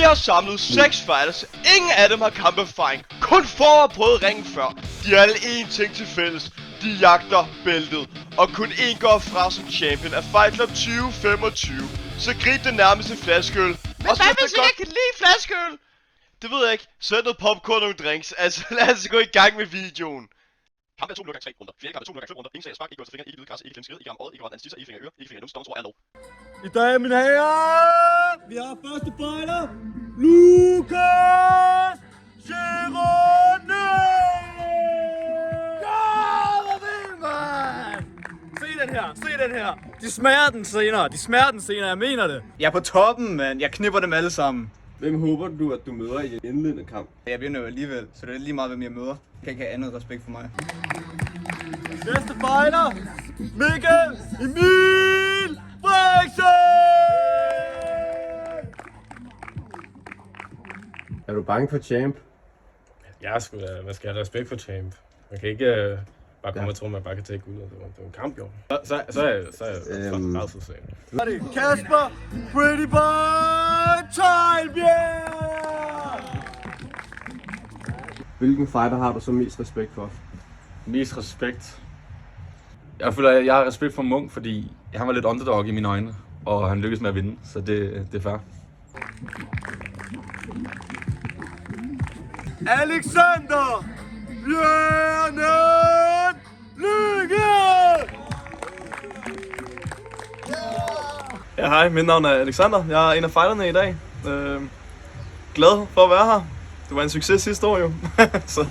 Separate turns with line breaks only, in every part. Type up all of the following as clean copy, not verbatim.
har samlet 6 fighters. Ingen af dem har kamperfaring. Kun få har prøvet ringen før. De har alle én ting til fælles. De jagter bæltet. Og kun én går fra som champion af Fight Club 2025. Så grib den nærmeste flaskeøl.
Men hvad hvis jeg ikke kan lide flaskeøl?
Det ved jeg ikke. Sæt noget popcorn og nogle drinks. Altså lad os gå i gang med videoen. Kamp er 2 minutter gange 3 runder. Fjerde kamp er 2 minutter gange 5 runder. Ingen sag spark, ikke gå til fingeren, ikke hvide græs, ikke klemme skede, ikke ramme øjet, ikke ramme anstisser, ikke fingre i øre, ikke fingre i numse, dommer tror er lov.
I dag, mine herrer, vi har første fighter, Lukas Girone! Hvor vildt, mand! Se den her. De smager den senere, jeg mener det. Jeg er på toppen, mand. Jeg knipper dem alle sammen.
Hvem håber du, at du møder i en indledende kamp?
Jeg vinder jo alligevel, så det er lige meget, hvem jeg møder. Jeg kan ikke have andet respekt for mig. Næste fighter, Mikkel Emil Frederiksen!
Er du bange for champ?
Jeg man skal have respekt for champ. Man kan ikke bare komme og tro, at man bare kan tage guld. Det er en kamp, jo. Så er jeg meget så sagen.
Så er det Kasper Pretty Boy Teglbjerg!
Hvilken fighter har du så mest respekt for?
Mest respekt? Jeg føler, at jeg har respekt for Munk, fordi han var lidt underdog i mine øjne, og han lykkedes med at vinde, så det er fair.
Alexander Bjørnen Lykke!
Ja, hej, mit navn er Alexander. Jeg er en af fighterne i dag. Glad for at være her. Det var en succes sidste år jo. Så.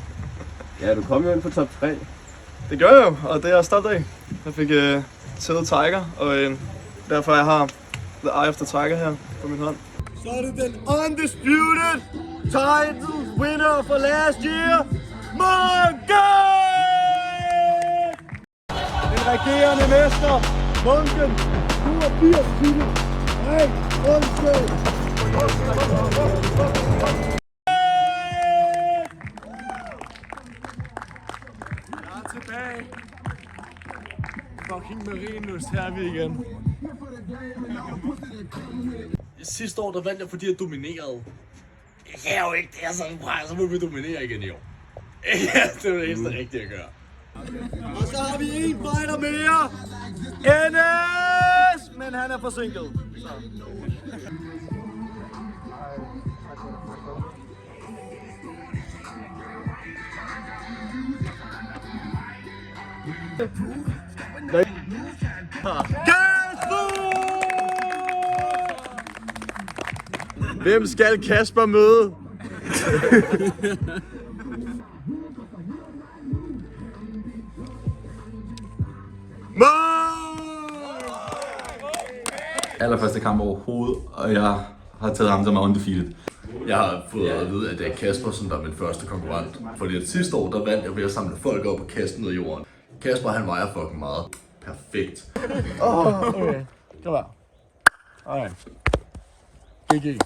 Ja, du kom jo ind på top 3.
Det gør jeg jo, og det er jeg stolt af. Jeg fik taget Tiger, og derfor jeg har The Eye of the Tiger her på min hånd.
Så er det den undisputed title winner for last year, Munken! Den regerende mester, Munken, 87 kilo. Hey, undskyld! Jeg er tilbage. Fucking Marienlyst, her er vi igen.
Sidste år, der vandt jeg, fordi jeg dominerede. Jeg er jo ikke det, så må vi dominere igen i år. Ja, det er det eneste rigtige at gøre.
Og så har vi en fighter mere. NS! Men han er forsinket. Så. Hvem skal Kasper møde?
Allerførste kamp overhovedet, og jeg har taget ham som er undefeated.
Jeg har fået at vide, at det er Kasper, som der er min første konkurrent. Fordi at sidste år, der vandt jeg ved at samle folk op og kaste ned i jorden. Kasper, han vejer fucking meget. Perfekt.
Okay. Kom her. Alright. GG.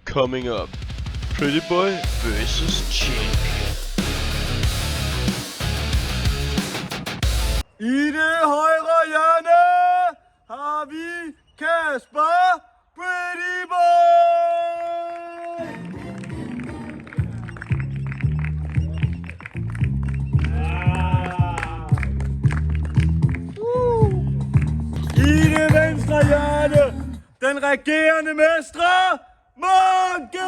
Coming up. Pretty Boy vs. Champion.
I det højre hjørne har vi Kasper Pretty Boy! I det venstre hjørne, den regerende mestre, Munken!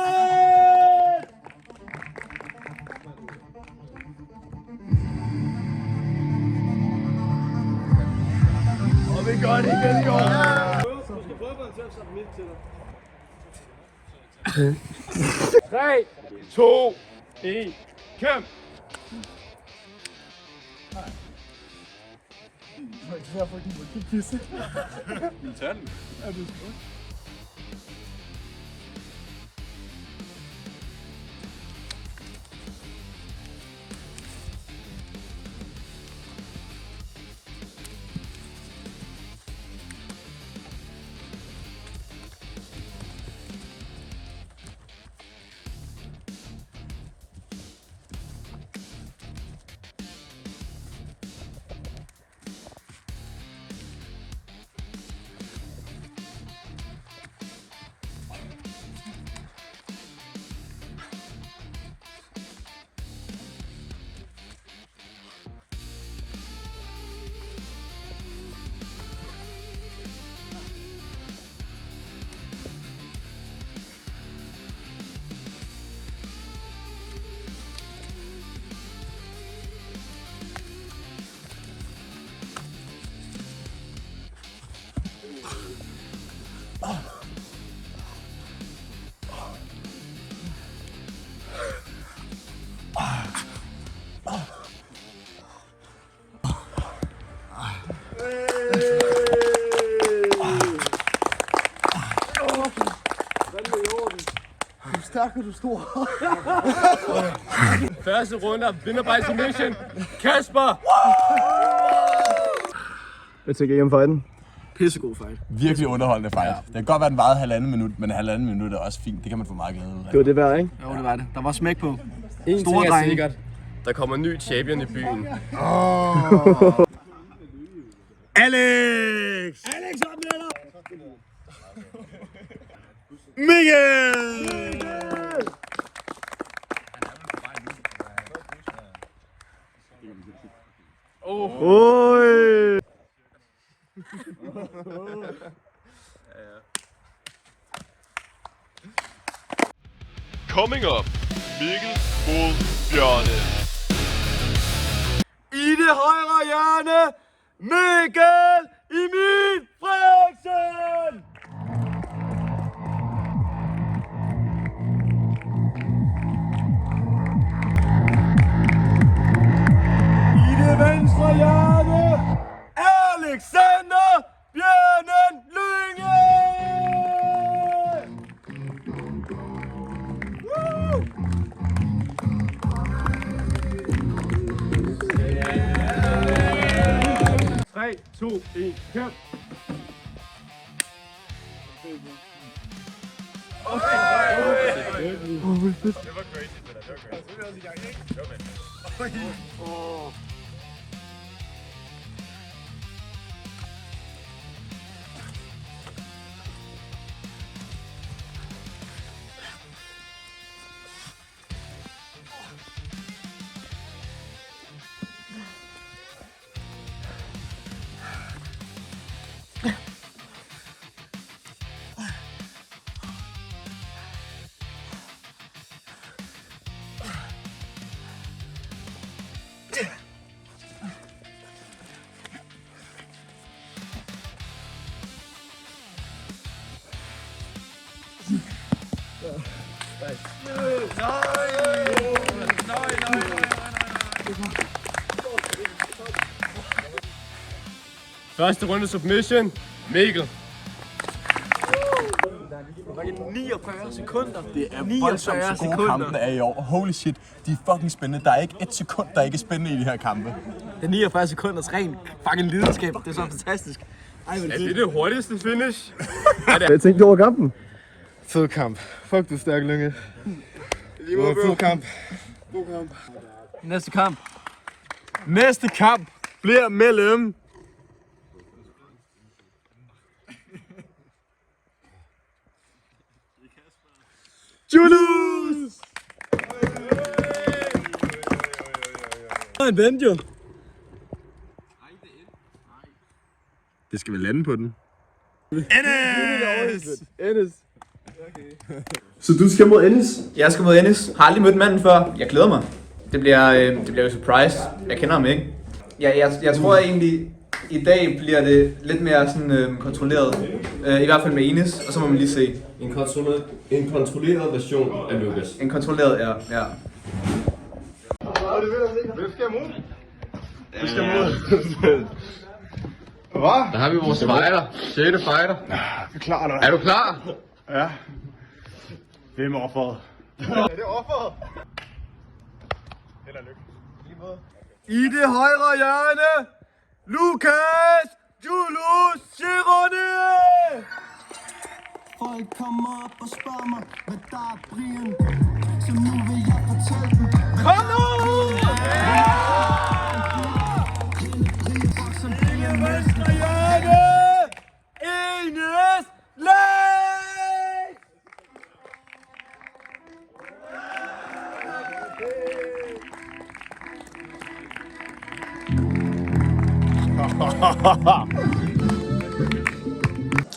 Og vi gør det igen i år. Så skal prøve at sætte midt til dig. 3, 2, 1, kæmp! Det er fucking meget pisse.
Min tanden.
Er det så?
Du er stærk, og du er stor.
Første runde vinder by submission. Kasper!
Jeg tænker hjem fighten. Pissegod fight.
Virkelig underholdende fight. Det kan godt være, den varede 1,5 minut, men 1,5 minut er også fint. Det kan man få meget glæde af.
Det var det værd, ikke? Jo, det var det. Der var smæk på.
En
Store
ting er
drenge.
sikkert. Der kommer en ny champion i byen.
Alex!
Alex oplænder!
Mikkel!
Oj!
Coming up. Mikkel mod Bjørne.
I det højre hjørne, Mikkel Emil Frederiksen! I det venstre hjørne, Alexander Bjørnen Lynge! Woo!
3, 2, 1, kæmp! Første runde submission, Mikkel.
49 sekunder.
Det er voldsomt så gode kampene er i år. Holy shit, de er fucking spændende. Der er ikke et sekund, der ikke er spændende i de her kampe.
Det er 49 sekunders ren fucking lidenskab. Det er så fantastisk.
Er det det hurtigste finish?
Hvad tænkte du over kampen?
Fed kamp. Fuck, du er stærk, Lynge. Fed kamp.
Næste kamp.
Næste kamp bliver mellem... Julius!
En vent jo.
Det skal vi lande på den.
Ennis.
Så du skal mod Ennis?
Jeg skal mod Ennis. Har aldrig mødt manden før. Jeg glæder mig. Det bliver jo surprise. Jeg kender ham ikke. Jeg tror egentlig, i dag bliver det lidt mere sådan kontrolleret. I hvert fald med Enes, og så må man lige se.
En kontrolleret version af Lukas.
En kontrolleret, ja.
Der har vi vores fighter. 6. fighter.
Vi er klar nu.
Er du klar?
Ja. Hvem er offeret? I det højre hjørne, Lukas Julius Gironi!
Folk kommer op og spørger mig, hvad der er Brian. Så nu vil jeg fortælle dem.
Kom nu! I det venstre hjørne, Enes Lag!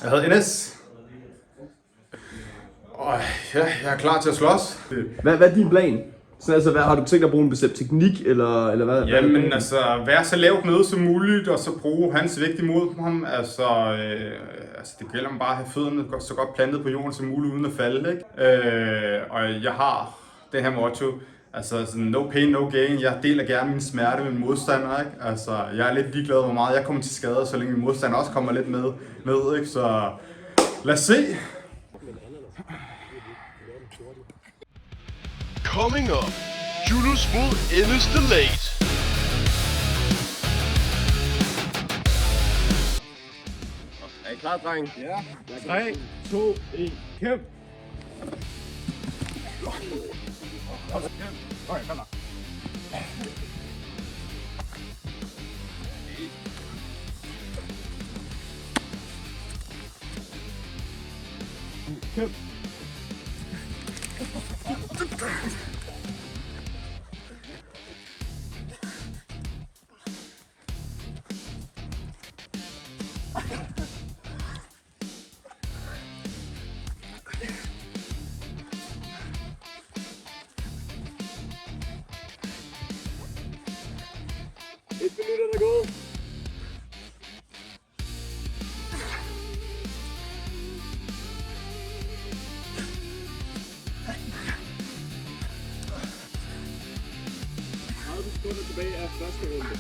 Jeg hedder Enes. Ja, jeg er klar til at slås.
Hvad er din plan? Så altså, hvad, har du tænkt at bruge en bestemt teknik, eller hvad?
Jamen altså, være så lavt nede som muligt, og så bruge hans vægt imod ham. Altså, det gælder om bare at have fødderne så godt plantet på jorden som muligt, uden at falde, ikke? Og jeg har det her motto, altså sådan, no pain, no gain. Jeg deler gerne min smerte med min modstander, ikke? Altså, jeg er lidt ligeglad, hvor meget jeg kommer til skade, så længe min modstander også kommer lidt med, ikke? Så lad os se.
Coming up, Julius mod Ennis the Late.
Er I klar, dreng? Ja. 3, 2, 1, kæmp! Okay, kom da. Kæmp! Et minut er der gået. Sekunder tilbage af første runde.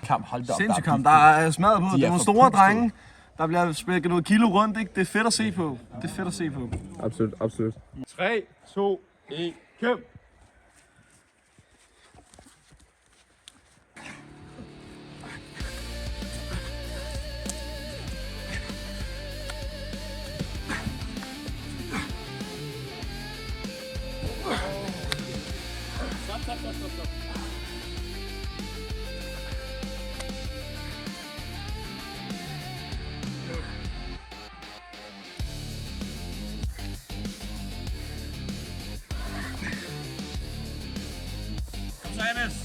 Kamp, hold da op.
Sindssygt kamp. Der er smadret på. Det er nogle store drenge. Der bliver spillet noget kilo rundt, ikke? Det er fedt at se på. Det er fedt at se på.
Absolut, absolut. 3, 2, 1, kæmp!
Stop. Enes.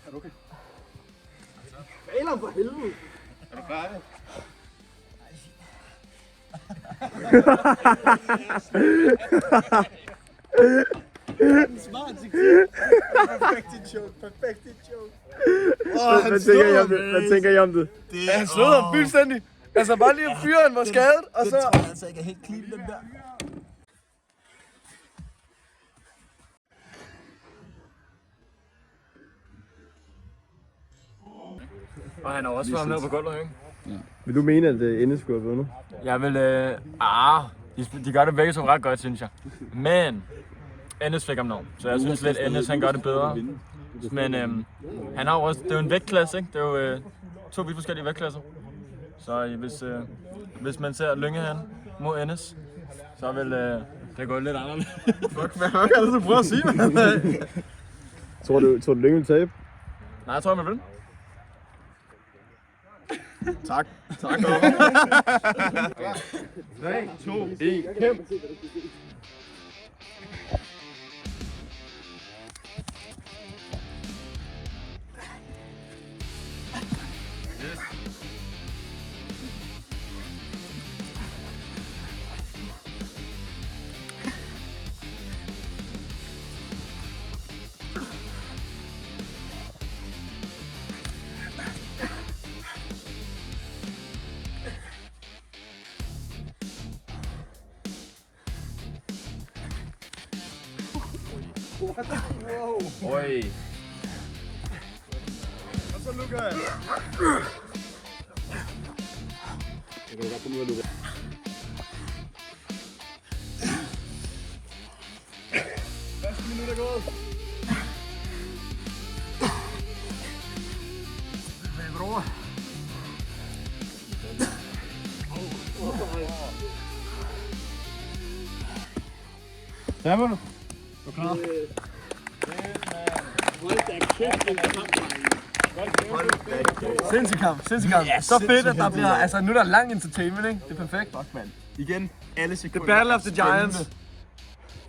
Er du okay? Balen for helvede! Er du færdig?
Smart, perfekt joke.
Hvad tænker I om det?
Han slog ham fuldstændig. Altså bare lige at fyre, han var skadet, og så...
Den tror jeg altså ikke er helt clean, den der.
Og han har også været ned på gulvet, ikke?
Ja. Vil du mene, at Ennis skulle have vundet?
Jeg vil... de gør det begge som ret godt, synes jeg. Men Ennis fik ham nå. Så jeg synes lidt, Ennis han gør det bedre. Men han har jo også... Det er jo en vægtklasse, ikke? Det er jo 2 vidt forskellige vægtklasser. Så hvis man ser Lyngehan mod Ennis, så vil det gå lidt anderledes.
Fuck, hvad er det, du prøver at sige, mand?
Tror du Lynge vil tabe?
Nej, jeg tror, man vil.
Tak.
3, 2, 1, kæmp!
Oj.
Og så lukker jeg.
Jeg kan godt komme ud og lukke.
Første minut er gået. Hvad bror?
Der var du.
Du er klar? Sindssygt kamp. Så fedt, at der bliver, altså nu er der lang entertainment, ikke? Det er perfekt.
Fuck, mand. Igen, alle sekunder.
The Battle of the Giants.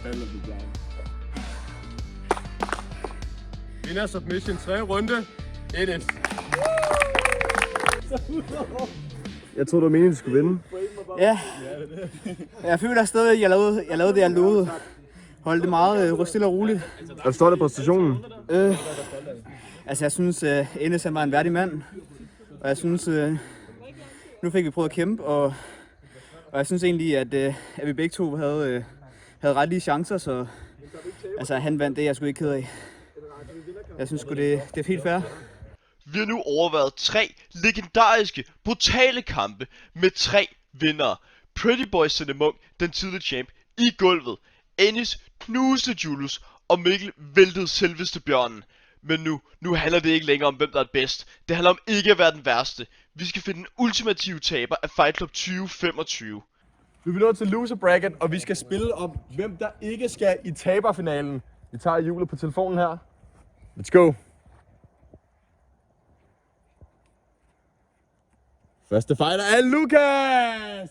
Battle of the Giants.
Vinder submission 3. runde. 1-1. Jeg troede, du mente, du skulle vinde.
Ja. Jeg føler stadig, at jeg lavede det, jeg lovede. Holdt det meget stille og roligt.
Er du stolt af præstationen?
Altså, jeg synes, Enes var en værdig mand. Og jeg synes, nu fik vi prøvet at kæmpe, og jeg synes egentlig, at vi begge to havde ret lige chancer, så altså, han vandt det, jeg skulle ikke ked af. Jeg synes sgu, det er helt fair.
Vi har nu overvejet 3 legendariske, brutale kampe med 3 vindere. Pretty Boy Sende Munk, den tidligere champ, i gulvet. Ennis knuste Julius, og Mikkel væltede selveste bjørnen. Men nu handler det ikke længere om, hvem der er bedst. Det handler om ikke at være den værste. Vi skal finde den ultimative taber af Fight Club 2025.
Vi er nået til loser bracket, og vi skal spille om, hvem der ikke skal i taberfinalen. Vi tager hjulet på telefonen her. Let's go. Første fighter er Lukas!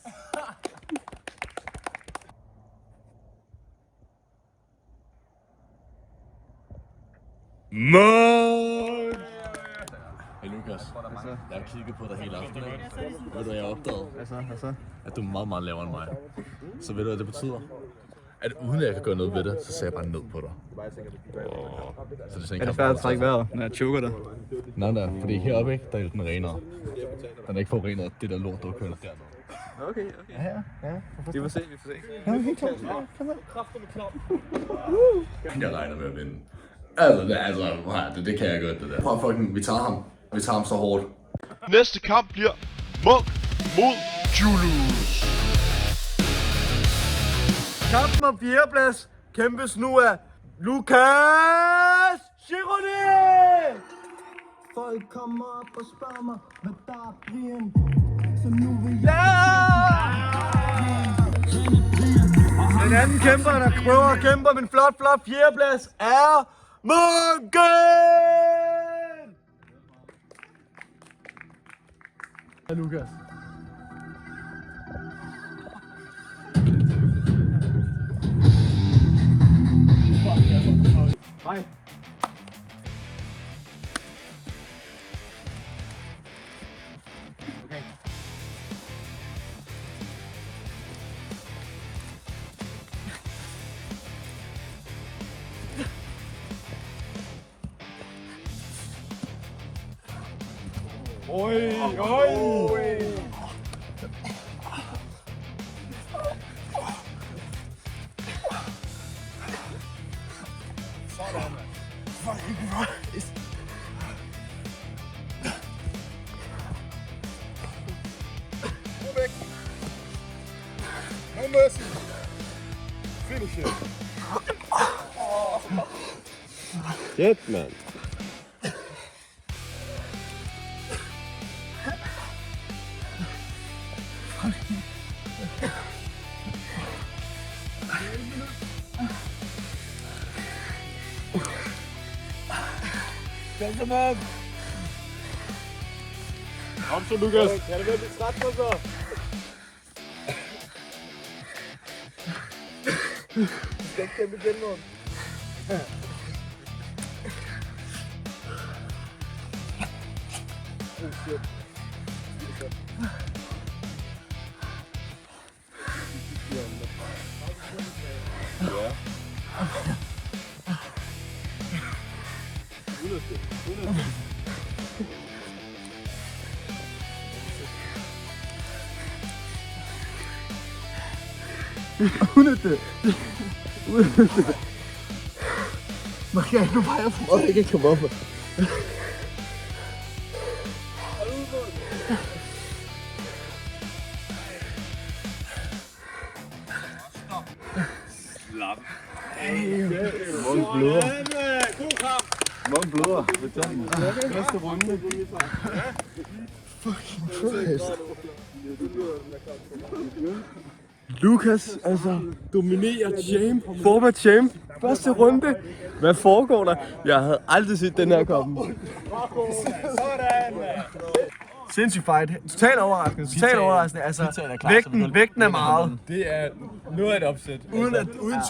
Mål!
Hey Lukas, jeg har kigget på dig hele aftenen. Ved du, jeg har opdaget, at du er meget, meget lavere end mig. Så ved du, hvad det betyder? At uden at jeg kan gøre noget ved det, så ser jeg bare ned på dig. Så det er
det svært at trække vejret, når jeg choker dig?
Nej, fordi heroppe, ikke, der er den renere. Den er ikke forurenet, det der lort, du har kørt dernede.
Okay. Ja. Vi får se.
Jeg regner med at vinde. Altså, det kan jeg godt, det der. Prøv fucking, vi tager ham så hårdt.
Næste kamp bliver Munk mod Julius.
Kampen om 4. plads kæmpes nu af Lukas Gironi!
Folk kommer op og spørger mig, hvad der er Brian. Så nu vil jeg...
Den anden kæmper, der prøver at kæmpe om en flot 4. plads, er Munken! Ja, Lukas. Hej. Oj. Sådan, mand. Fucking Christ. Gå væk. No mercy. Finish it. Shit, man. Kom op! Kom så, Lukas! Kan det være lidt træt på så? Du skal ikke kæmpe igen, mand. Ja. Unødte. Marker, nu vejer for meget, jeg kan ikke komme op. Slap. Morgen bløder. Morgen bløder. Første runde. Fucking Christ. Lukas, altså, dominerer champ, former champ, første runde. Hvad foregår der? Jeg havde aldrig set den her komme. Sindssygt fight. Totalt overraskende. Altså, vægten er meget.
Det er noget af et opsæt.
Uden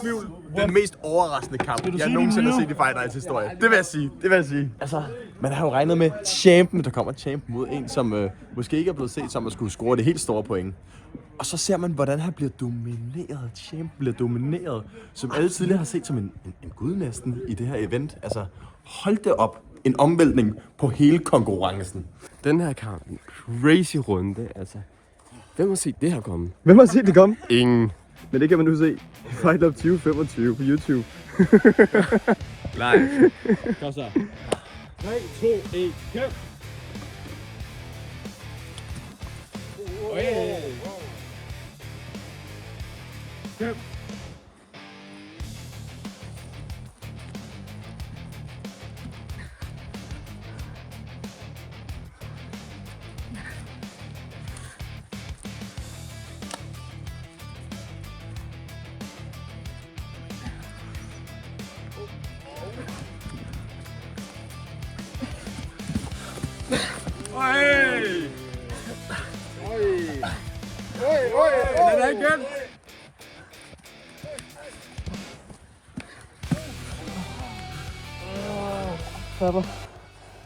tvivl. Den mest overraskende kamp, jeg nogensinde har set i Fight Nights historie. Det vil jeg sige. Altså, man har jo regnet med champion, der kommer champion mod en, som måske ikke er blevet set som at skulle score det helt store point. Og så ser man, hvordan han bliver domineret. Champion bliver domineret, som alle tidligere har set som en gud næsten i det her event. Altså, hold det op. En omvæltning på hele konkurrencen.
Den her kamp, en crazy runde, altså. Hvem har set det her komme?
Hvem har set det komme?
Ingen.
Men det kan man nu se i Fight Club 2025 på YouTube.
Nej.
Kom så. 3, 2, 1, kæmp! Kæmp! Den er igen!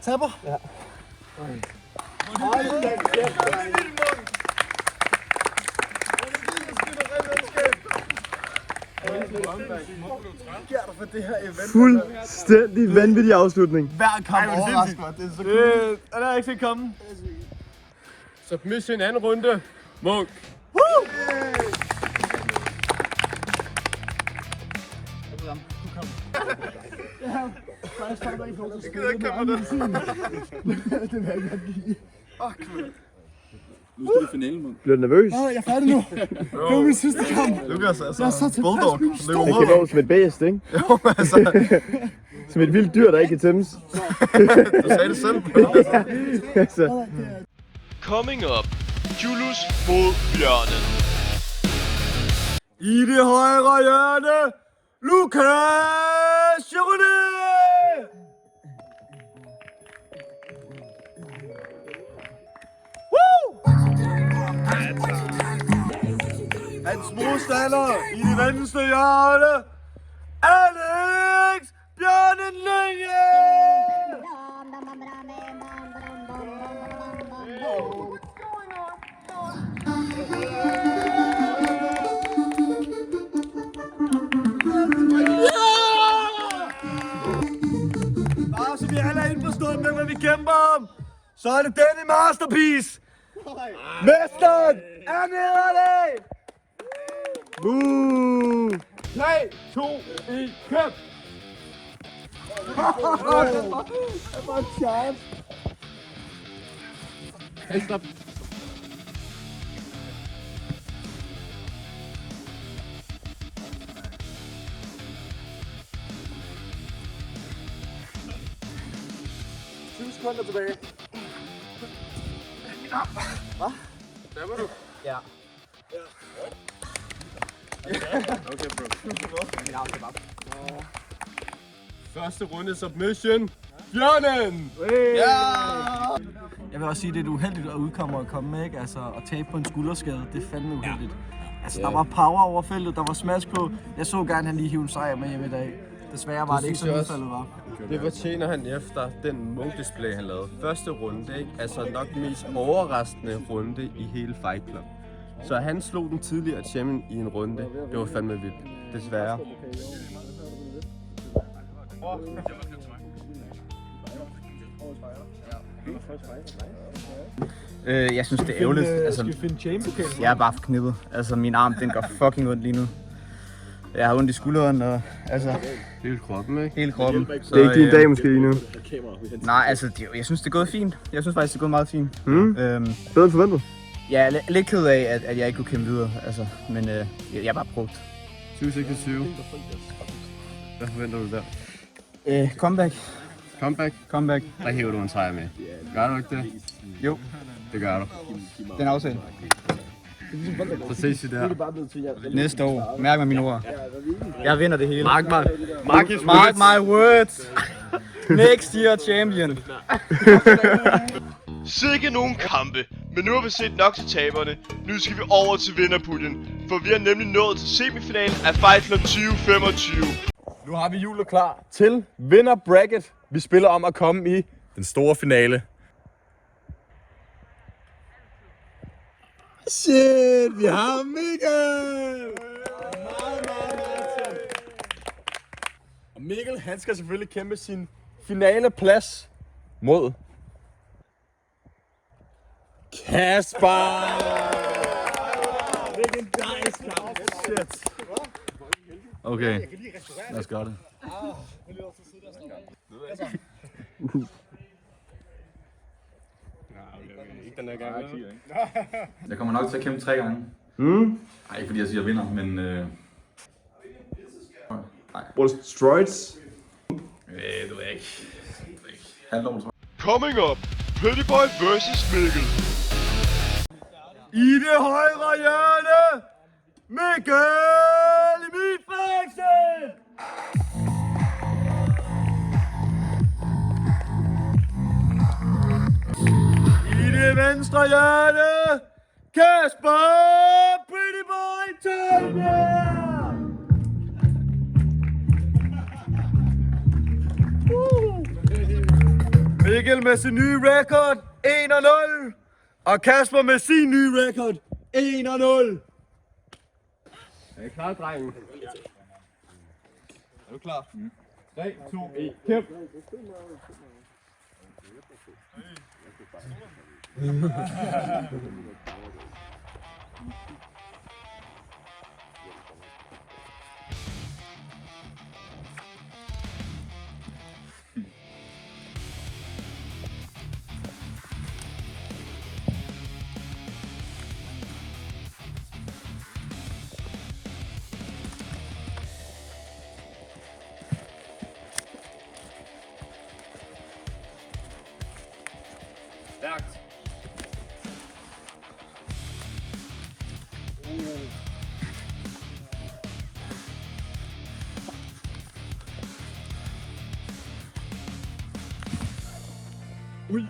Tapper? Ja.
Fuldstændig vanvittig afslutning.
Hver kamp overrasker mig. Det er så cool. Den har jeg ikke set komme.
Submission anden runde. Monk.
Nu skal du finalen, mand.
Bliver du nervøs?
Jeg er færdig nu. Det var min sidste kamp.
Lukas, altså, bulldog. Det er jo
Jeg kan gå som et bæst, ikke?
Jo, altså,
Som et vildt dyr, der ikke kan tæmmes.
du sagde det selv.
Altså.
Coming up. Julius mod Bjørnen.
I det højre hjørne, Lukas Jørgen! Hans modstander i det venstre hjørne, Alex Bjørnen Lynge! Bare så vi alle er indforstået med, hvad vi kæmper om, så er det denne masterpiece! Mesteren er nederlag! 3, 2, 1, kæmp! Det var en chance.
Hey, stop.
Sekunder tilbage. Hvad?
Stemmer du?
Ja.
Okay, bro. Første runde submission. Bjørnen!
Jeg vil også sige, at det er uheldigt at udkomme og komme, ikke? Altså, at tabe på en skulderskade, det er fandme uheldigt. Altså, der var power over feltet, der var smash på. Jeg så gerne, at han lige hive en sejr med hjem i dag. Desværre var det ikke, som udfaldet var.
Det fortjener han efter den Monk-display, han lavede. Første runde, ikke? Altså nok den mest overraskende runde i hele Fight Club. Så han slog den tidligere champion i en runde. Det var fandme vildt. Desværre.
Jeg synes, det er ærgerligt. Altså, jeg er bare forknippet. Altså, min arm, den går fucking ondt lige nu. Jeg har ondt i skulderen, og altså...
Hele kroppen, ikke?
Hele kroppen.
Så, det er ikke din dag måske lige nu.
Nej, altså, jeg synes, det er gået fint. Jeg synes faktisk, det er gået meget fint.
Bedre end forventet?
Jeg er lidt ked af, at jeg ikke kunne kæmpe videre, altså, men jeg er bare brugt.
2026. Hvad forventer du der?
Comeback.
Comeback? Der hiver du en sejr med. Gør du ikke det?
Jo.
Det gør du.
Den aftale.
Så ses vi der.
Næste år. Mærk med mine ord. Jeg vinder det hele.
Mark
my words. Next year champion.
Sikke nogle kampe. Men nu har vi set nok til taberne. Nu skal vi over til vinderpuljen. For vi har nemlig nået til semifinalen af Fight Club 2025.
Nu har vi hjulet klar til vinder bracket. Vi spiller om at komme i den store finale. Shit, vi har Mikkel! Og Mikkel, han skal selvfølgelig kæmpe sin finaleplads mod Kasper! Legendarisk kamp! Shit!
Okay, lad os gøre det.
Jeg kommer nok til at kæmpe 3 gange. Nej, ikke fordi jeg siger, jeg vinder, men...
Bruger du steroids?
Det ved jeg ikke. Halvår, tror jeg.
Coming up, Pretty Boy vs. Mikkel.
I det højre hjørne, Mikkel Emil Frederiksen! I det venstre hjørne, Kasper Pretty Boy Tøjner! Mikkel med sin nye record 1-0, og Kasper med sin nye record 1-0.
Er I klar, drengen?
Er du klar?
3, 2, 1, kæmp!
Stærkt.
Ui.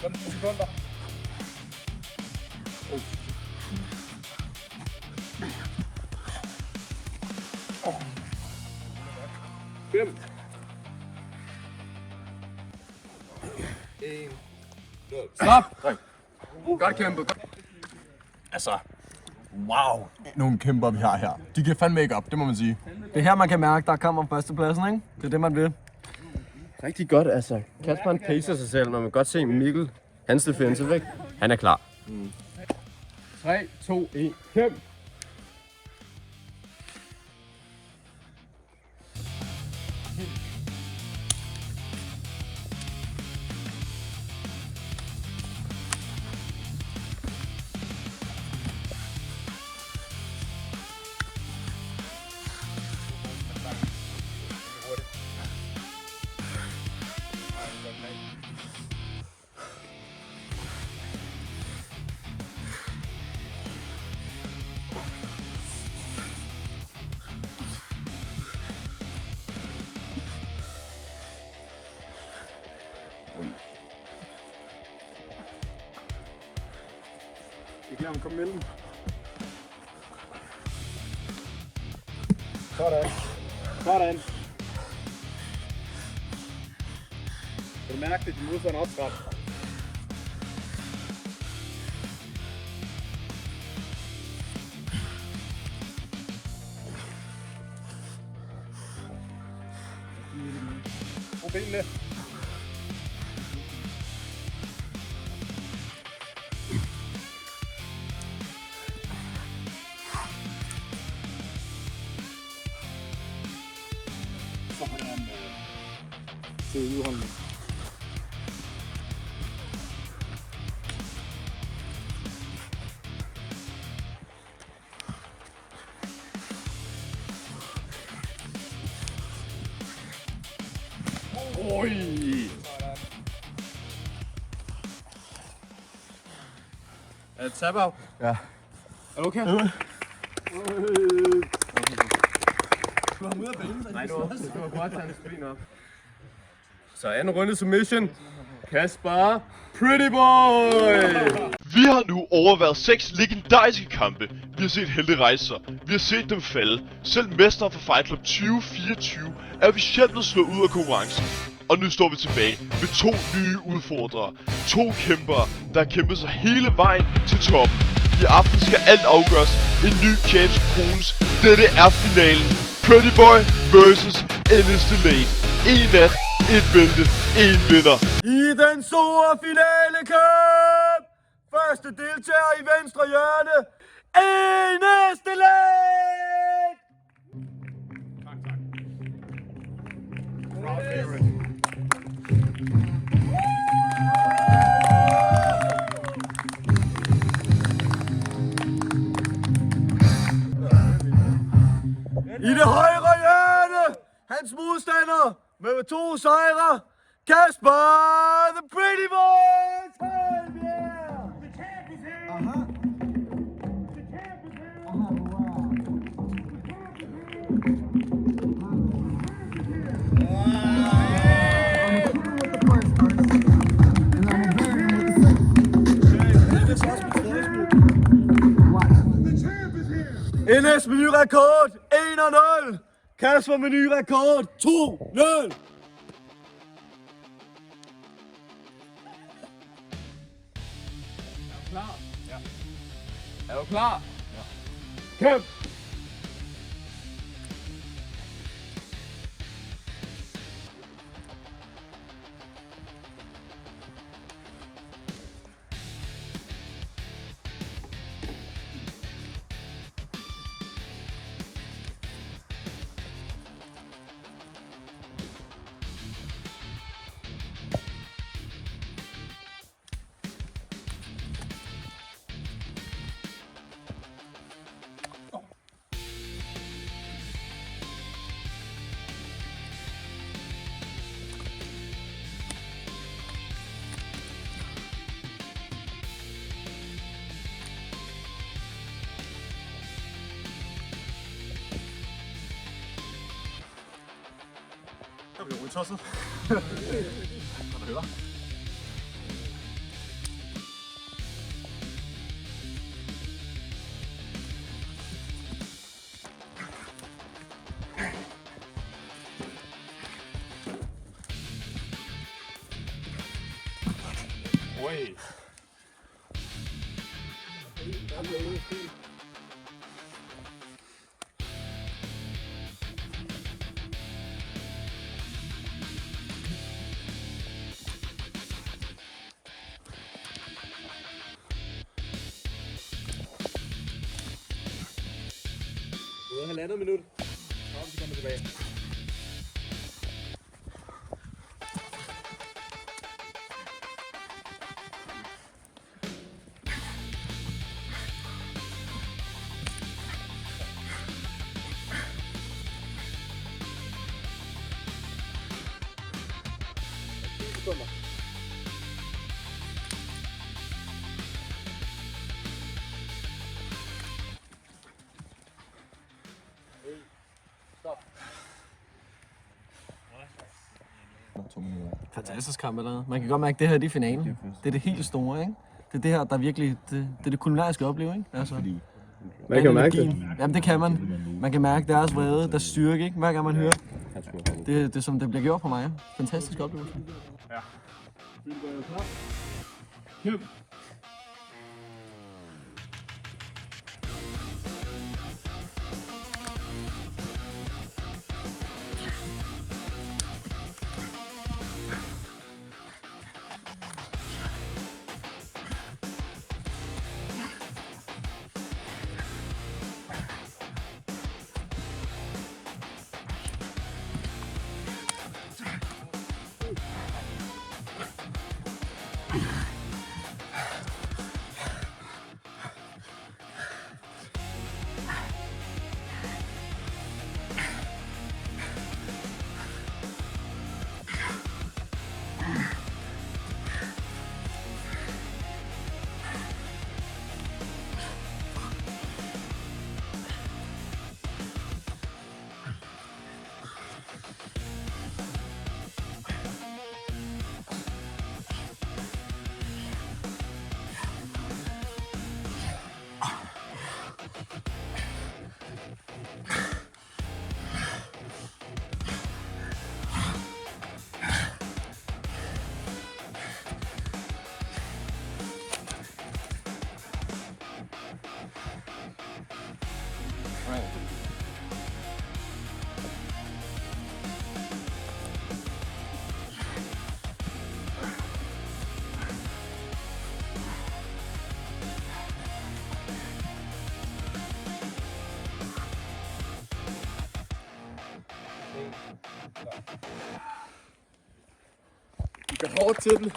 Kom 10 sekunder. Fem. 1.
Stop! Godt kæmpet. Altså, wow. Nogle kæmper vi har her. De kan fandme ikke op, det må man sige.
Det er her, man kan mærke, der kommer førstepladsen, ikke? Det er det, man vil. Rigtig godt, altså. Kasper han pacer sig selv, man kan godt se Mikkel, hans defensive, ikke? Han er klar. 3, 2, 1, kæmp!
Ikke lade ham komme mellem. Sådan. Sådan. Kan du mærke det, de modstandere optræt? Brug benene.
til udholdende.
Oj! Er det tap-out? Ja. Er du okay? Nej, det var godt, at han spiller op. Så anden runde submission. Kasper, Pretty Boy!
Vi har nu overværet 6 legendariske kampe. Vi har set helte rejse sig. Vi har set dem falde. Selv mesteren for Fight Club 2024 er officielt blevet slået ud af konkurrencen. Og nu står vi tilbage med 2 nye udfordrere. 2 kæmpere, der har kæmpet sig hele vejen til toppen. I aften skal alt afgøres. En ny champs krones. Dette er finalen. Pretty Boy vs. Ennis Delay. En nat, et bælte, en vinder.
I den store finalekamp! Første deltager i venstre hjørne. Ennis Delay! I det højre hjørne, hans modstander med 2 sejre, Kasper, the Pretty Boy! Ennis med ny rekord, 1-0. Kasper med ny rekord, 2-0.
Klar? Ja. Er du klar? Ja.
Kæmp!
Der bliver rydtosset. Kan du høre? Oj.
Halvandet minut. Så kommer tilbage.
Fantastisk kamp eller noget. Man kan godt mærke, at det her det er finalen. Det er det helt store, ikke? Det er det her, der virkelig... Det er det kulinariske opleve, ikke? Altså,
man kan mærke det.
Jamen det kan man. Man kan mærke deres vrede, deres styrke, ikke? Hver gang man hører. Det er som det bliver gjort på mig. Fantastisk oplevelse.
Ja.
Kæmp! Du går hårdt til den.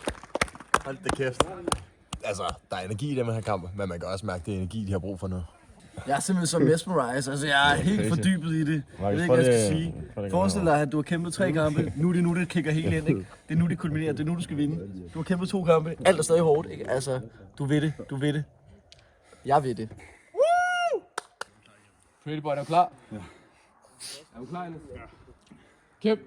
Hold da kæft. Altså, der er energi i den her kamp, men man kan også mærke, det er energi, de har brug for nu.
Jeg er simpelthen så mesmerized, altså jeg er helt fordybet i det. Jeg ved ikke, hvad jeg skal sige. Forestil dig, at du har kæmpet 3 kampe, nu er det nu, det kigger helt ind, ikke? Det er nu, det kulminerer, det er nu, du skal vinde. Du har kæmpet 2 kampe, alt er stadig hårdt, ikke? Altså, du ved det. Jeg ved det.
Woo! Pretty boy, er du klar? Ja. Er du klar, Enes? Ja. Kæmp!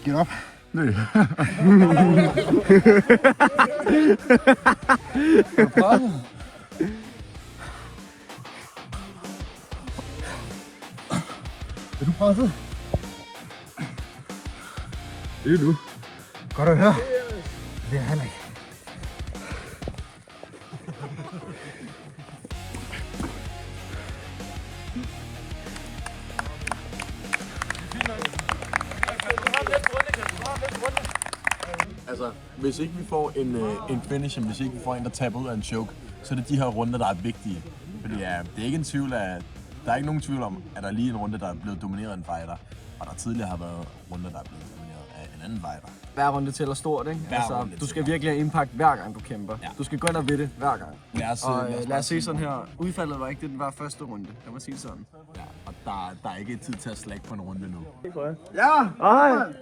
Get op. Nej. Er du presset? Det er du. Godt at høre. Det er han ikke. Altså, hvis ikke vi får en finish, hvis ikke vi får en, der taber ud af en choke, så er det de her runder, der er vigtige. Fordi det er ikke en tvivl af, der er ikke nogen tvivl om, at der er lige en runde, der er blevet domineret af en fighter, og der tidligere har været runder, der er blevet domineret af en anden fighter.
Hver runde tæller stort, ikke? Altså, du skal virkelig have impact hver gang, du kæmper. Ja. Du skal gå ind og ved det hver gang. Lad os se sådan her. Udfaldet var ikke det, den var første runde. Jeg må sige sådan.
Ja, og der er ikke tid til at slække på en runde nu.
Ja! Hej!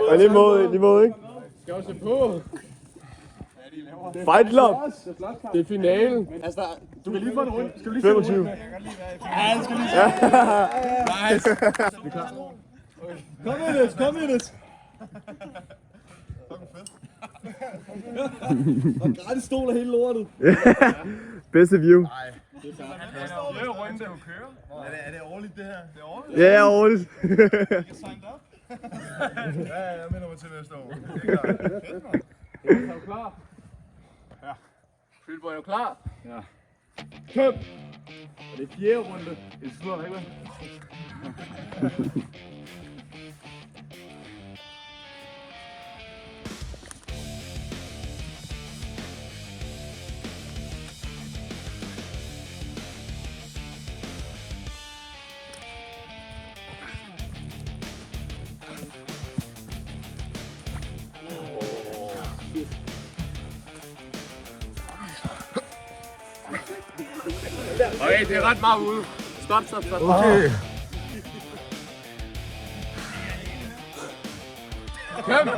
Og lige måde, ikke?
Skal også se på.
Fight Club!
Det er finalen. Altså,
Du kan lige få en runde. Skal du lige
25.
Ja, det skal lige se.
Nice.
Vi er klar. Kom med det. Og gratis stol af hele lortet. Bedste view.
Nej. Det er runde.
Er det årligt det her?
Det er årligt? Ja, ja, årligt.
Ja, jeg melder mig til næste år.
Er du klar? Ja. Pretty boy, er du klar? Ja. Kæmp! Og det er 4. runde. Det er slået, ikke? Okay, det er ret meget ude. Stop.
Okay.
Kom!
Nu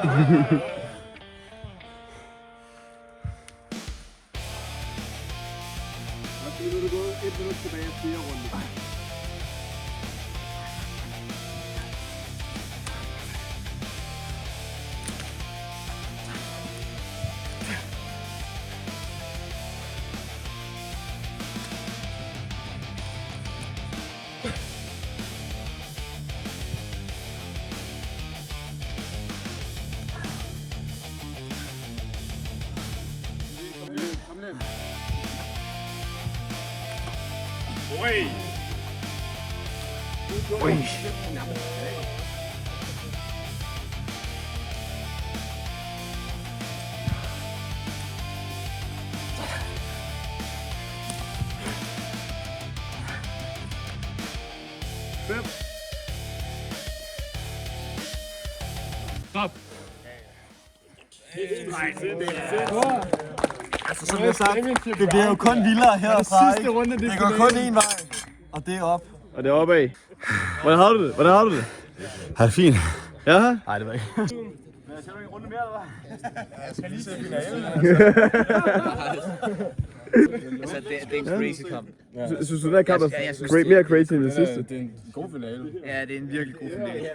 er det gået 1 minut tilbage af 4. runde.
Oi! Stop!
Altså, som jeg sagt, det bliver jo kun vildere herfra, ikke? Det går kun én vej, og det er op.
Og det er opad. Hvordan har du det? Hvordan har du det?
Har det fint?
Ja?
Nej, det var ikke.
Men jeg skal du en runde mere, eller hvad? Jeg skal lige se finalen.
Altså, det er en crazy kamp.
Synes du, den her kamp er mere crazy end den sidste?
Det er en god finale.
Ja, det er en virkelig god finale.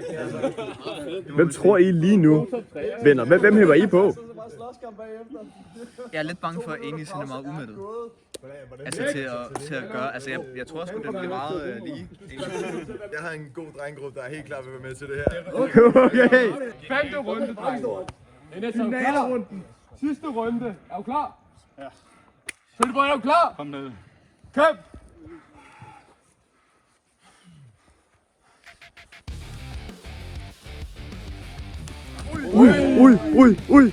Hvem tror I lige nu vinder? Hvem hæver I på?
Jeg er lidt bange for, at Enis er meget umættet. Altså til at gøre, altså jeg tror sgu, det bliver meget lige.
Jeg har en god drengegruppe, der er helt klar ved at være med til det her.
Okay.
5. runde, dreng. Finalerunden. Sidste runde. Er du klar? Ja. Sølvboy, er du klar?
Kom med.
Kom!
Ui.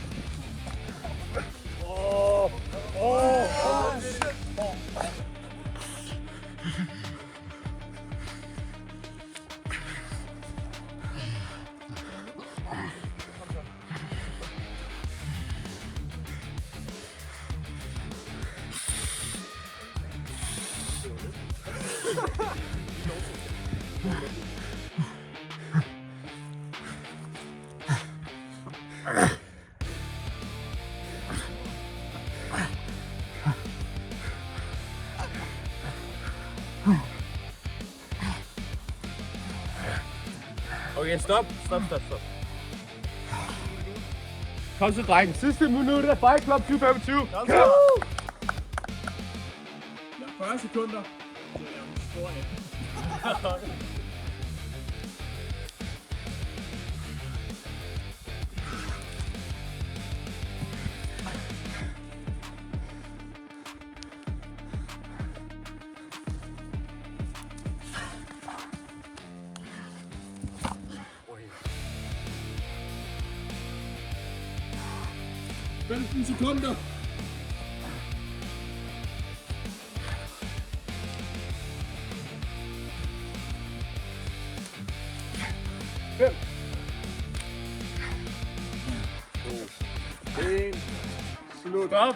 Okay, stop.
Kom så, dreng. Sidste minut af Fight Club 2025. Kom så.
Ja, 40 sekunder. Sekunder.
Slut op.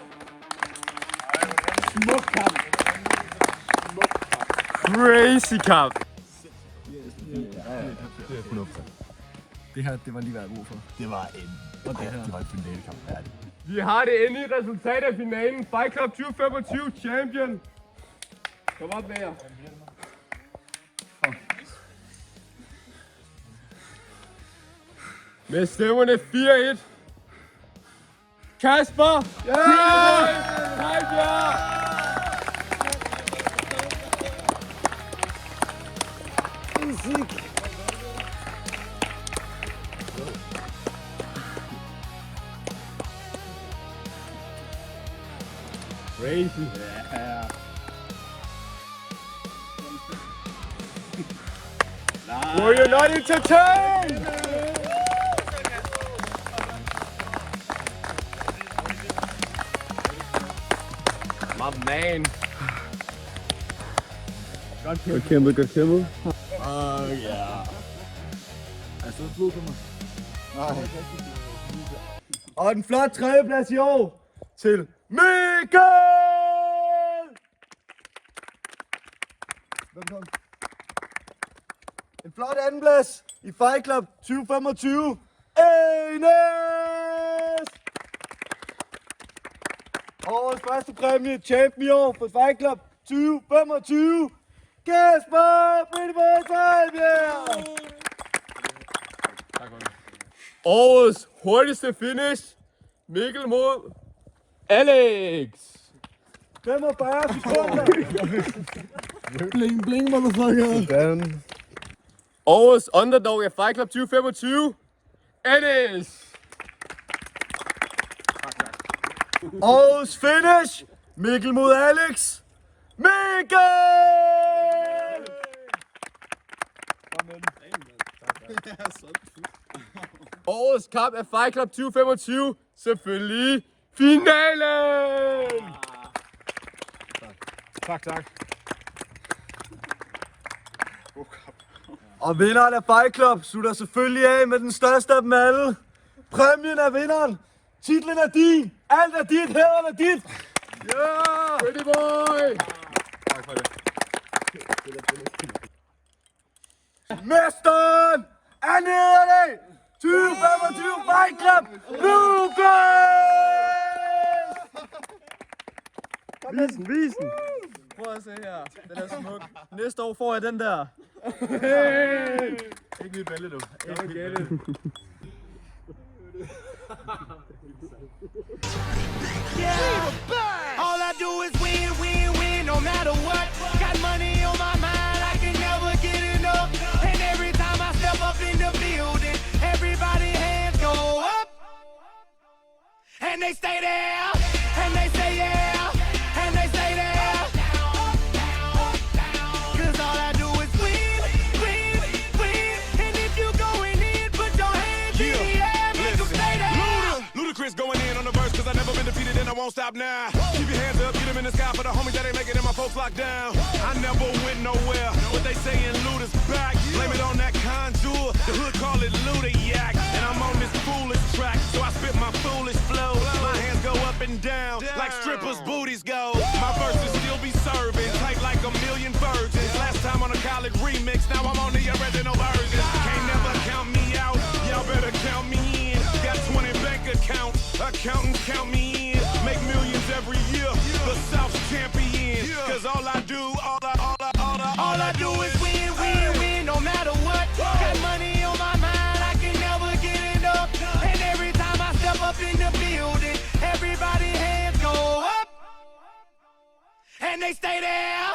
Smuk kamp.
Crazy kamp.
Det her, det var lige hvad jeg brug for.
Det var en finalekamp.
Vi har det endelige resultat af finalen. Fight Club 2025 champion. Kom op med jer. Med stemmerne 4-1. Kasper!
Crazy.
Yeah. Were you not entertained? My man.
Godt kæmpet.
Ja.
Altså, blod på mig. Nej. Og en flot tredjeplads i år til Mikkel! Velkommen. En flot andenplads i Fight Club 2025. Enes! Årets første præmie, champion i år for Fight Club 2025. Kasper Prettyboy Sejlbjerg!
Årets hurtigste finish. Mikkel mod Alex.
45 sekunder.
Bling, motherfucker. Sådan.
Årets underdog af Fight Club 2025. Enes.
Årets finish. Mikkel mod Alex. Mikkel!
Årets kamp af Fight Club 2025. Selvfølgelig finalen.
Tak.
Og vinderen af Fight Club slutter selvfølgelig af med den største af dem alle. Præmien er vinderen. Titlen er din. Alt er dit. Hæderen er dit.
Yeah! Pretty boy!
Tak for det.
Mesteren er nede! 2025 Fight Club! Lukas! Vis den! Prøv at se her. Den er smuk. Næste år får jeg den der. Hey! Ikke mit bælle, du. Ikke mit bælle.
All I do is win, win, win, no matter what. Got money on my mind, I can never get enough. And every time I step up in the building, everybody hands go up. And they stay there, and they say yeah, and they stay there. Cause all I do is win, win, win. And if you going in, put your hands in the air, make them stay there.
Ludacris going in on the verse, cause I never been defeated and I won't stop now. Keep your hands up, get them in the sky for the homies that ain't making it, my folks locked down. I never went nowhere, but they saying Luda's back. Blame it on that conjure, the hood call it Luda-yak. And I'm on this foolish track, so I spit my foolish flow. My hands go up and down, like strippers' booties go. My verses still be serving, tight like a million virgins. Last time on a college remix, now I'm on the original version. Can't never count me out, y'all better count me in. Got 20 bank accounts, accountants count me in. Make millions every year, the South's champion. Cause all I do is
win, win, win, no matter what. Got money on my mind, I can never get enough. And every time I step up in the building, everybody hands go up. And they stay there.